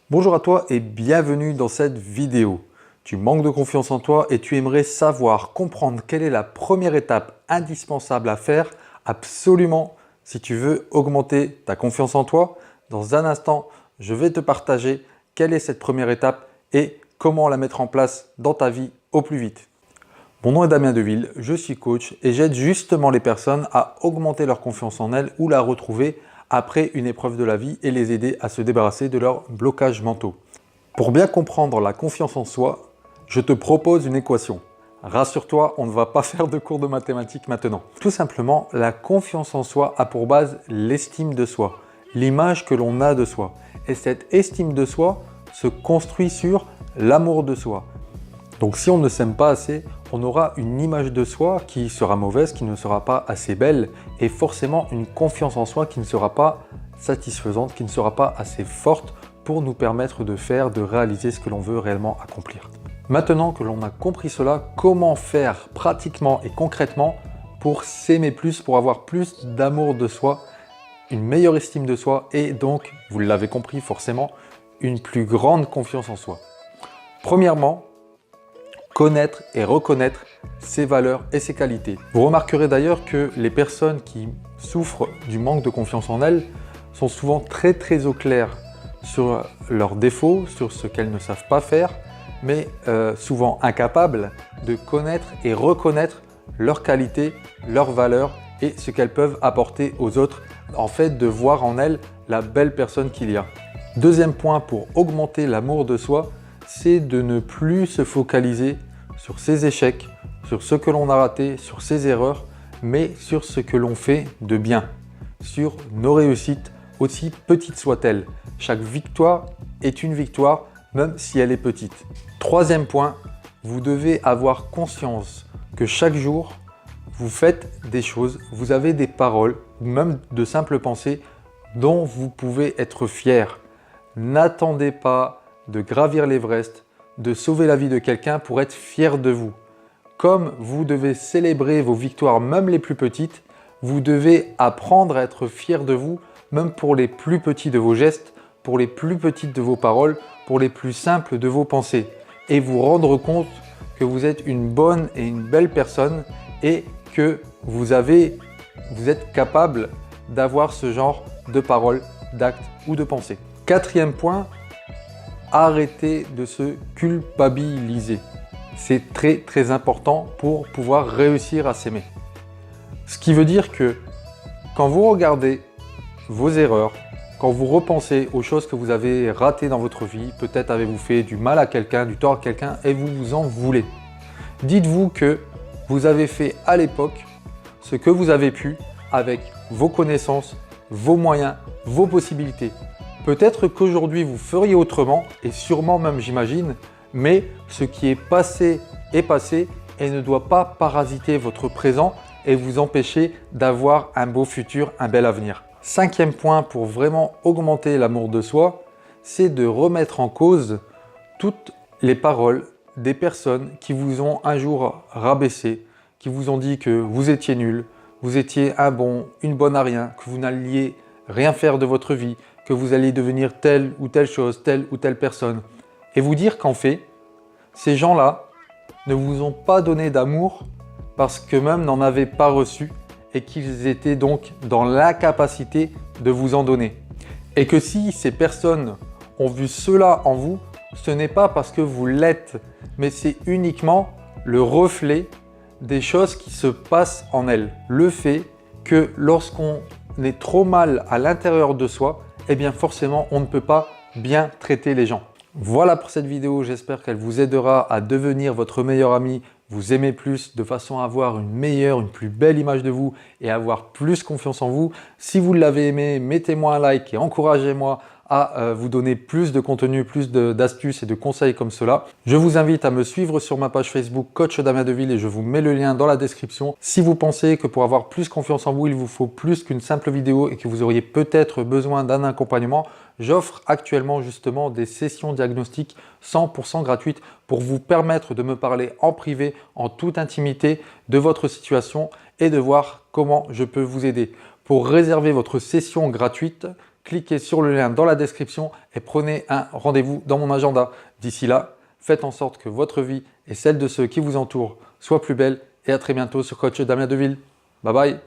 Bonjour à toi et bienvenue dans cette vidéo. Tu manques de confiance en toi et tu aimerais savoir, comprendre quelle est la première étape indispensable à faire absolument si tu veux augmenter ta confiance en toi. Dans un instant, je vais te partager quelle est cette première étape et comment la mettre en place dans ta vie au plus vite. Mon nom est Damien Deville, je suis coach et j'aide justement les personnes à augmenter leur confiance en elles ou la retrouver après une épreuve de la vie et les aider à se débarrasser de leurs blocages mentaux. Pour bien comprendre la confiance en soi, je te propose une équation. Rassure-toi, on ne va pas faire de cours de mathématiques maintenant. Tout simplement, la confiance en soi a pour base l'estime de soi, l'image que l'on a de soi. Et cette estime de soi se construit sur l'amour de soi. Donc si on ne s'aime pas assez, on aura une image de soi qui sera mauvaise, qui ne sera pas assez belle et forcément une confiance en soi qui ne sera pas satisfaisante, qui ne sera pas assez forte pour nous permettre de faire, de réaliser ce que l'on veut réellement accomplir. Maintenant que l'on a compris cela, comment faire pratiquement et concrètement pour s'aimer plus, pour avoir plus d'amour de soi, une meilleure estime de soi et donc, vous l'avez compris forcément, une plus grande confiance en soi. Premièrement, connaître et reconnaître ses valeurs et ses qualités. Vous remarquerez d'ailleurs que les personnes qui souffrent du manque de confiance en elles sont souvent très au clair sur leurs défauts, sur ce qu'elles ne savent pas faire, mais souvent incapables de connaître et reconnaître leurs qualités, leurs valeurs et ce qu'elles peuvent apporter aux autres, en fait de voir en elles la belle personne qu'il y a. Deuxième point pour augmenter l'amour de soi, c'est de ne plus se focaliser sur ses échecs, sur ce que l'on a raté, sur ses erreurs, mais sur ce que l'on fait de bien, sur nos réussites, aussi petites soient-elles. Chaque victoire est une victoire, même si elle est petite. Troisième point, vous devez avoir conscience que chaque jour, vous faites des choses, vous avez des paroles, ou même de simples pensées dont vous pouvez être fier. N'attendez pas de gravir l'Everest, de sauver la vie de quelqu'un pour être fier de vous. Comme vous devez célébrer vos victoires, même les plus petites, vous devez apprendre à être fier de vous, même pour les plus petits de vos gestes, pour les plus petites de vos paroles, pour les plus simples de vos pensées. Et vous rendre compte que vous êtes une bonne et une belle personne et que vous êtes capable d'avoir ce genre de paroles, d'actes ou de pensées. Quatrième point, arrêtez de se culpabiliser. C'est très important pour pouvoir réussir à s'aimer. Ce qui veut dire que quand vous regardez vos erreurs, quand vous repensez aux choses que vous avez ratées dans votre vie, peut-être avez-vous fait du mal à quelqu'un, du tort à quelqu'un et vous vous en voulez. Dites-vous que vous avez fait à l'époque ce que vous avez pu avec vos connaissances, vos moyens, vos possibilités. Peut-être qu'aujourd'hui vous feriez autrement et sûrement même j'imagine, mais ce qui est passé et ne doit pas parasiter votre présent et vous empêcher d'avoir un beau futur, un bel avenir. Cinquième point pour vraiment augmenter l'amour de soi, c'est de remettre en cause toutes les paroles des personnes qui vous ont un jour rabaissé, qui vous ont dit que vous étiez nul, vous étiez un bon, une bonne à rien, que vous n'alliez rien faire de votre vie, que vous alliez devenir telle ou telle chose, telle ou telle personne. Et vous dire qu'en fait, ces gens-là ne vous ont pas donné d'amour parce qu'eux-mêmes n'en avaient pas reçu et qu'ils étaient donc dans l'incapacité de vous en donner. Et que si ces personnes ont vu cela en vous, ce n'est pas parce que vous l'êtes, mais c'est uniquement le reflet des choses qui se passent en elles. Le fait que lorsqu'on est trop mal à l'intérieur de soi, eh bien forcément on ne peut pas bien traiter les gens. Voilà pour cette vidéo, j'espère qu'elle vous aidera à devenir votre meilleur ami, vous aimer plus de façon à avoir une meilleure, une plus belle image de vous et avoir plus confiance en vous. Si vous l'avez aimé, mettez-moi un like et encouragez-moi à vous donner plus de contenu, plus d'astuces et de conseils comme cela. Je vous invite à me suivre sur ma page Facebook Coach Damien Deville et je vous mets le lien dans la description. Si vous pensez que pour avoir plus confiance en vous, il vous faut plus qu'une simple vidéo et que vous auriez peut-être besoin d'un accompagnement, j'offre actuellement justement des sessions diagnostiques 100% gratuites pour vous permettre de me parler en privé, en toute intimité de votre situation et de voir comment je peux vous aider. Pour réserver votre session gratuite, cliquez sur le lien dans la description et prenez un rendez-vous dans mon agenda. D'ici là, faites en sorte que votre vie et celle de ceux qui vous entourent soient plus belles et à très bientôt sur Coach Damien Deville. Bye bye.